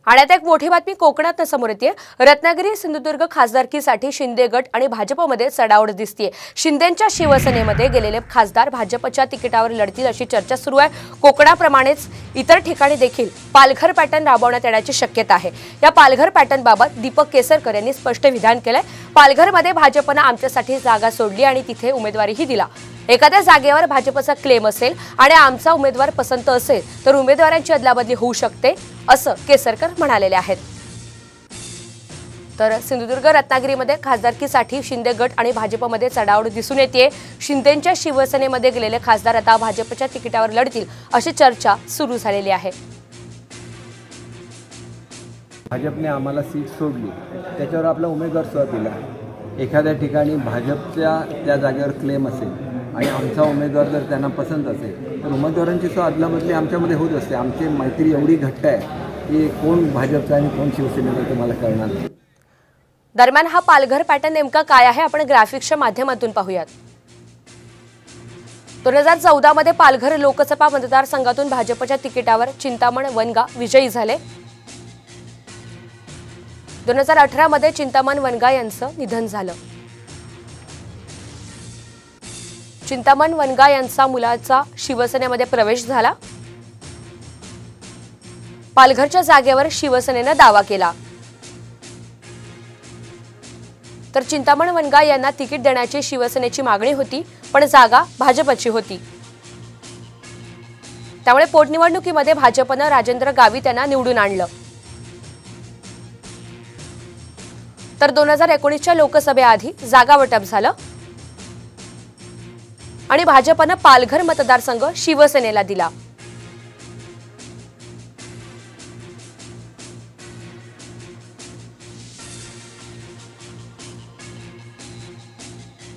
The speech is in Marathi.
आणि आता एक मोठी बातमी कोकणात समोर येते। रत्नागिरी सिंधुदुर्ग खासदारकीसाठी शिंदे गट आणि भाजपमध्ये चढाओढ दिसतेय। शिंदेंच्या शिवसेनेमध्ये गेलेले खासदार भाजपच्या तिकिटावर लढतील अशी चर्चा सुरू आहे। कोकणाप्रमाणेच इतर ठिकाणी देखील पालघर पॅटर्न राबवण्यात येण्याची शक्यता आहे। या पालघर पॅटर्न बाबत दीपक केसरकर यांनी स्पष्ट विधान केलंय। पालघरमध्ये भाजपने आमच्यासाठी जागा सोडली आणि तिथे उमेदवारीही दिला। एखाद्या जागेवर भाजपचा क्लेम असेल आणि आमचा उमेदवार पसंत असेल तर उमेदवारांची अदलाबदली होऊ शकते असं केसरकर म्हणालेले आहेत। तर सिंधुदुर्ग रत्नागिरीमध्ये खासदारकीसाठी शिंदे गट आणि भाजपमध्ये चढाओढ दिसून येते। शिंदेंच्या शिवसेनेमध्ये गेलेले खासदार आता भाजपच्या तिकिटावर लढतील अशी चर्चा सुरू झालेली आहे। भाजपने आम्हाला सीट सोडली, त्याच्यावर आपला उमेदवार सुद्धा दिला। एखाद्या ठिकाणी भाजपच्या त्या जागेवर क्लेम असेल आणि आमचा उमेदवार जर त्यांना पसंत असेल तर उमेदवारांची सुद्धा अदलाबदली आमच्यामध्ये होत असते। आमची मैत्री एवढी घट्ट आहे की कोण भाजपचा आणि कोण शिवसेनेचा तुम्हाला कळणार नाही। दरम्यान हा पालघर पॅटर्न नेमका काय आहे आपण ग्राफिक्सच्या माध्यमातून पाहूयात। 2014 मध्ये पालघर लोकसभा मतदारसंघातून भाजपच्या तिकिटावर चिंतामण वनगा विजयी झाले। 2018 मध्ये चिंतामण वनगा यांचं निधन झालं। चिंतामण वनगा यांचा मुलाचा शिवसेनेमध्ये प्रवेश झाला। पालघरच्या जागेवर शिवसेनेने दावा केला तर चिंतामण वनगा यांना तिकीट देण्याची शिवसेनेची मागणी होती, पण जागा भाजपची होती। त्यामुळे पोटनिवडणुकीमध्ये भाजपने राजेंद्र गावित यांना निवडून आणलं। तर 2019च्या लोकसभेआधी जागा वाटप झालं आणि भाजपने पालघर मतदारसंघ शिवसेनेला दिला।